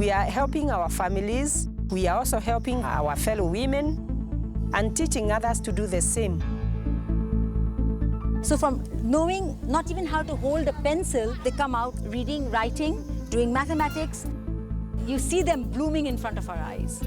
We are helping our families. We are also helping our fellow women and teaching others to do the same. So from knowing not even how to hold a pencil, they come out reading, writing, doing mathematics. You see them blooming in front of our eyes.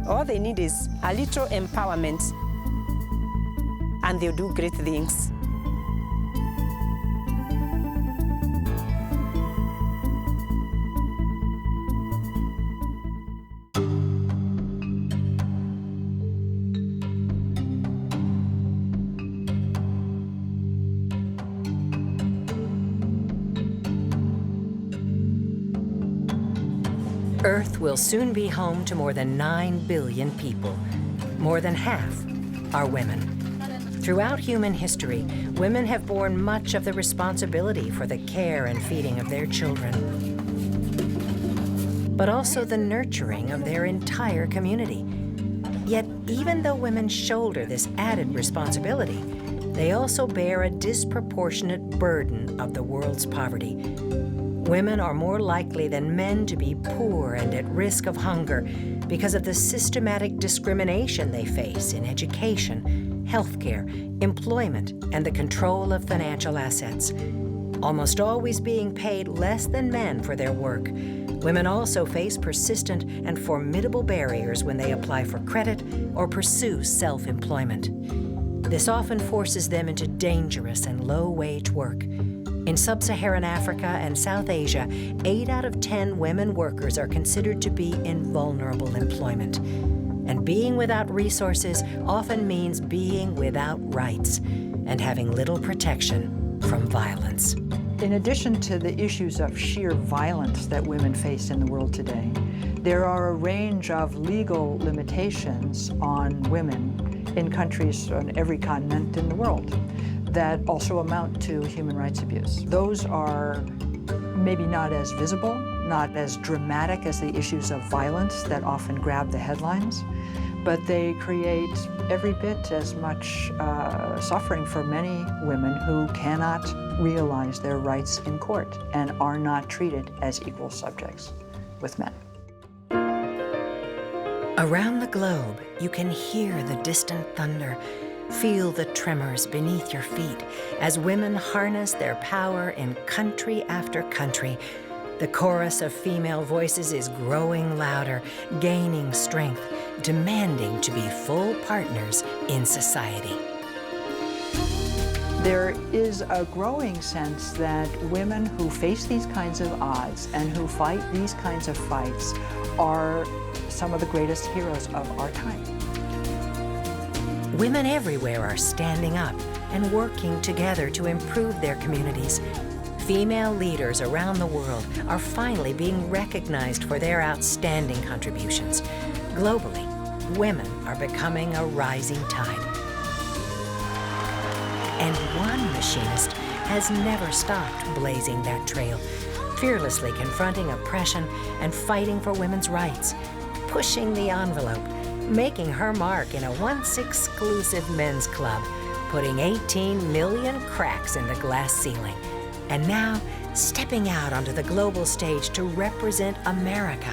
All they need is a little empowerment, and they'll do great things. Earth will soon be home to more than 9 billion people. More than half are women. Throughout human history, women have borne much of the responsibility for the care and feeding of their children, but also the nurturing of their entire community. Yet, even though women shoulder this added responsibility, they also bear a disproportionate burden of the world's poverty. Women are more likely than men to be poor and at risk of hunger because of the systematic discrimination they face in education, healthcare, employment, and the control of financial assets. Almost always being paid less than men for their work, women also face persistent and formidable barriers when they apply for credit or pursue self-employment. This often forces them into dangerous and low-wage work. In sub-Saharan Africa and South Asia, 8 out of 10 women workers are considered to be in vulnerable employment. And being without resources often means being without rights and having little protection from violence. In addition to the issues of sheer violence that women face in the world today, there are a range of legal limitations on women in countries on every continent in the world that also amount to human rights abuse. Those are maybe not as visible, not as dramatic as the issues of violence that often grab the headlines, but they create every bit as much suffering for many women who cannot realize their rights in court and are not treated as equal subjects with men. Around the globe, you can hear the distant thunder, feel the tremors beneath your feet as women harness their power in country after country. The chorus of female voices is growing louder, gaining strength, demanding to be full partners in society. There is a growing sense that women who face these kinds of odds and who fight these kinds of fights are some of the greatest heroes of our time. Women everywhere are standing up and working together to improve their communities. Female leaders around the world are finally being recognized for their outstanding contributions. Globally, women are becoming a rising tide. And one machinist has never stopped blazing that trail, fearlessly confronting oppression and fighting for women's rights, pushing the envelope, making her mark in a once-exclusive men's club, putting 18 million cracks in the glass ceiling, and now stepping out onto the global stage to represent America.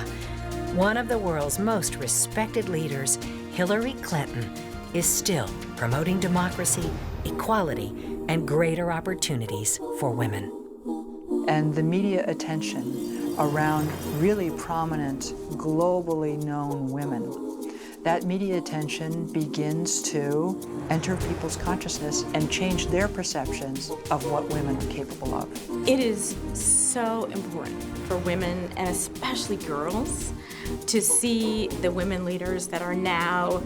One of the world's most respected leaders, Hillary Clinton, is still promoting democracy, equality, and greater opportunities for women. And the media attention around really prominent, globally known women, that media attention begins to enter people's consciousness and change their perceptions of what women are capable of. It is so important for women, and especially girls, to see the women leaders that are now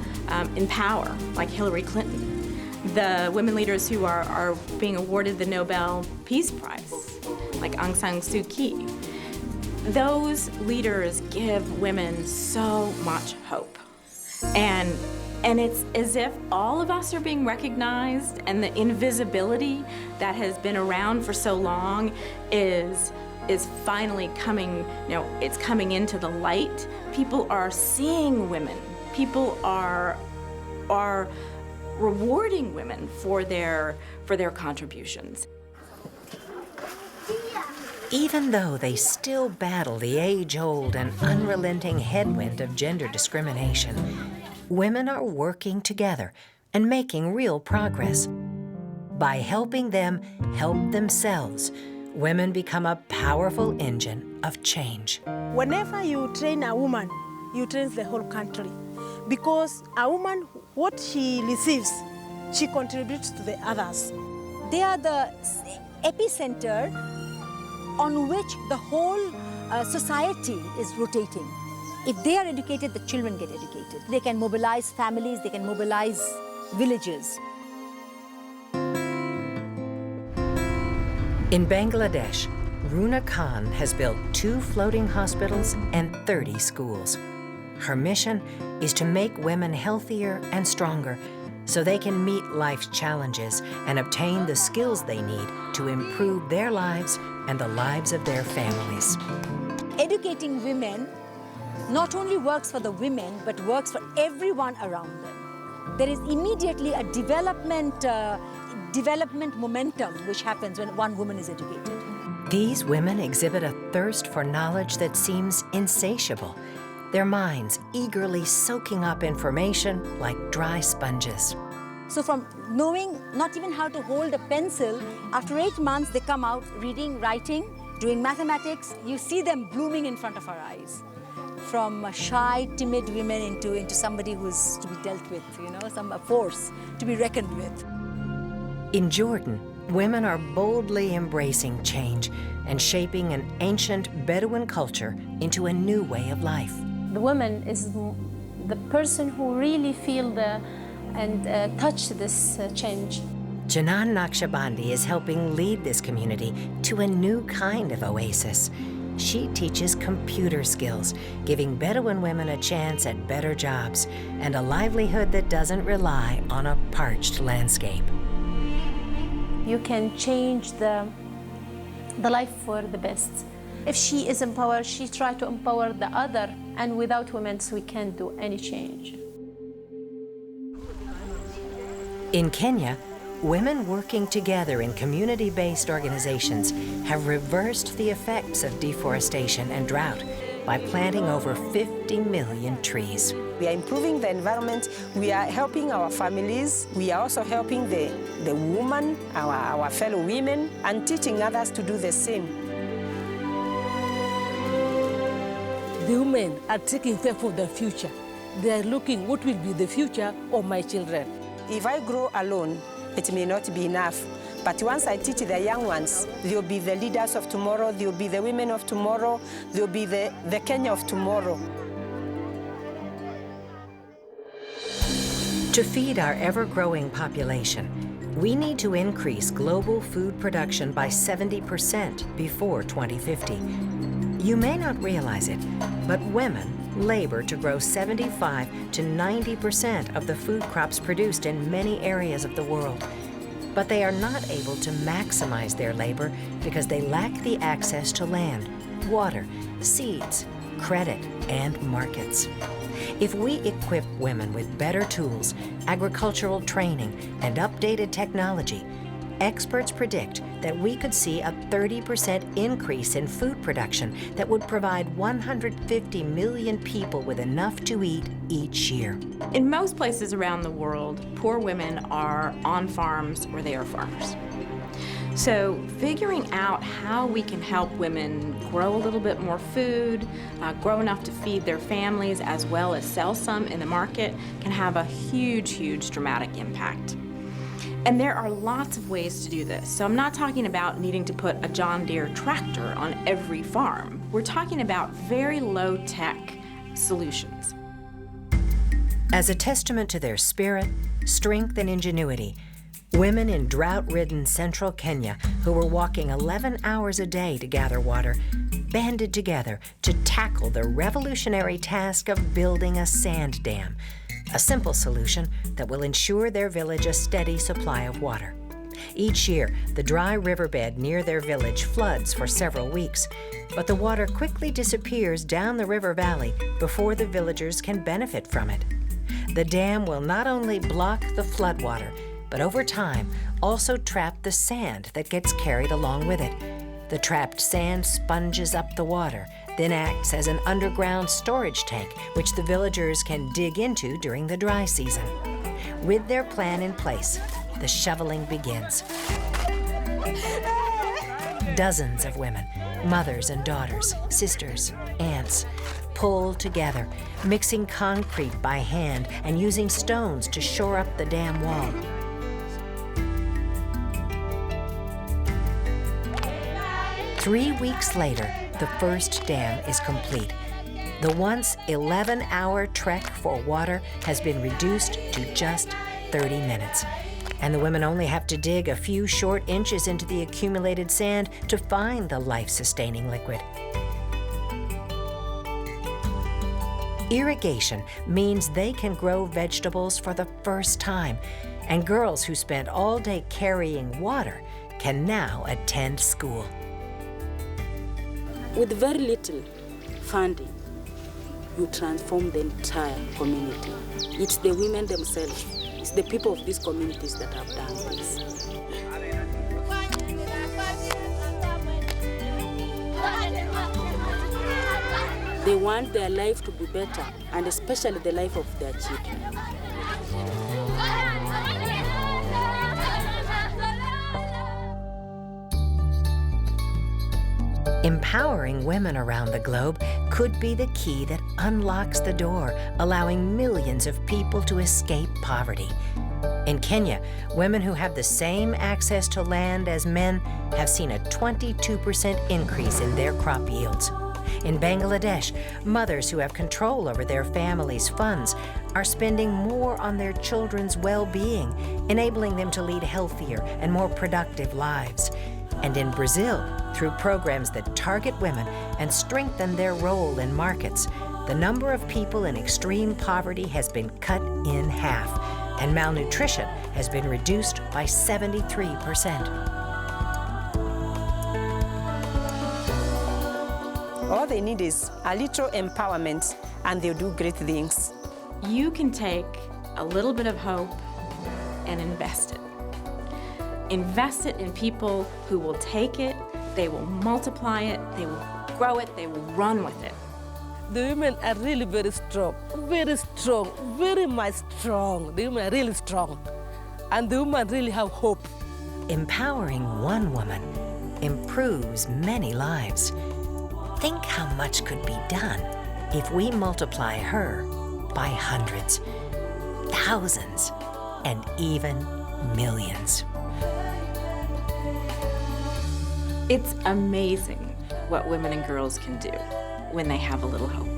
in power, like Hillary Clinton. The women leaders who are being awarded the Nobel Peace Prize, like Aung San Suu Kyi. Those leaders give women so much hope. And it's as if all of us are being recognized, and the invisibility that has been around for so long is finally coming, it's coming into the light. People are seeing women. People are rewarding women for their contributions. Even though they still battle the age-old and unrelenting headwind of gender discrimination, women are working together and making real progress. By helping them help themselves, women become a powerful engine of change. Whenever you train a woman, you train the whole country. Because a woman, what she receives, she contributes to the others. They are the epicenter on which the whole society is rotating. If they are educated, the children get educated. They can mobilize families, they can mobilize villages. In Bangladesh, Runa Khan has built 2 floating hospitals and 30 schools. Her mission is to make women healthier and stronger so they can meet life's challenges and obtain the skills they need to improve their lives and the lives of their families. Educating women not only works for the women, but works for everyone around them. There is immediately a development momentum which happens when one woman is educated. These women exhibit a thirst for knowledge that seems insatiable, their minds eagerly soaking up information like dry sponges. So from knowing not even how to hold a pencil, after 8 months they come out reading, writing, doing mathematics. You see them blooming in front of our eyes. From shy, timid women into somebody who's to be dealt with, a force to be reckoned with. In Jordan, women are boldly embracing change and shaping an ancient Bedouin culture into a new way of life. The woman is the person who really feel and touch this change. Janan Naqshbandi is helping lead this community to a new kind of oasis. She teaches computer skills, giving Bedouin women a chance at better jobs and a livelihood that doesn't rely on a parched landscape. You can change the life for the best. If she is empowered, she tries to empower the other, and without women, we can't do any change. In Kenya, women working together in community-based organizations have reversed the effects of deforestation and drought by planting over 50 million trees. We are improving the environment, we are helping our families, we are also helping the women, our fellow women, and teaching others to do the same. The women are taking care for the future. They are looking what will be the future of my children. If I grow alone, it may not be enough. But once I teach the young ones, they'll be the leaders of tomorrow, they'll be the women of tomorrow, they'll be the Kenya of tomorrow. To feed our ever-growing population, we need to increase global food production by 70% before 2050. You may not realize it, but women labor to grow 75 to 90% of the food crops produced in many areas of the world. But they are not able to maximize their labor because they lack the access to land, water, seeds, credit, and markets. If we equip women with better tools, agricultural training, and updated technology, experts predict that we could see a 30% increase in food production that would provide 150 million people with enough to eat each year. In most places around the world, poor women are on farms or they are farmers. So figuring out how we can help women grow a little bit more food, grow enough to feed their families, as well as sell some in the market, can have a huge, huge dramatic impact. And there are lots of ways to do this. So I'm not talking about needing to put a John Deere tractor on every farm. We're talking about very low-tech solutions. As a testament to their spirit, strength, and ingenuity, women in drought-ridden central Kenya who were walking 11 hours a day to gather water banded together to tackle the revolutionary task of building a sand dam, a simple solution that will ensure their village a steady supply of water. Each year, the dry riverbed near their village floods for several weeks, but the water quickly disappears down the river valley before the villagers can benefit from it. The dam will not only block the floodwater, but over time also trap the sand that gets carried along with it. The trapped sand sponges up the water, then acts as an underground storage tank, which the villagers can dig into during the dry season. With their plan in place, the shoveling begins. Dozens of women, mothers and daughters, sisters, aunts, pull together, mixing concrete by hand and using stones to shore up the dam wall. Three weeks later, the first dam is complete. The once 11-hour trek for water has been reduced to just 30 minutes. And the women only have to dig a few short inches into the accumulated sand to find the life-sustaining liquid. Irrigation means they can grow vegetables for the first time, and girls who spent all day carrying water can now attend school. With very little funding, you transform the entire community. It's the women themselves, it's the people of these communities that have done this. They want their life to be better, and especially the life of their children. Empowering women around the globe could be the key that unlocks the door, allowing millions of people to escape poverty. In Kenya, women who have the same access to land as men have seen a 22% increase in their crop yields. In Bangladesh, mothers who have control over their families' funds are spending more on their children's well-being, enabling them to lead healthier and more productive lives. And in Brazil, through programs that target women and strengthen their role in markets, the number of people in extreme poverty has been cut in half, and malnutrition has been reduced by 73%. All they need is a little empowerment, and they'll do great things. You can take a little bit of hope and invest it. Invest it in people who will take it, they will multiply it, they will grow it, they will run with it. The women are really very strong, very much strong. The women are really strong, and the women really have hope. Empowering one woman improves many lives. Think how much could be done if we multiply her by hundreds, thousands, and even millions. It's amazing what women and girls can do when they have a little hope.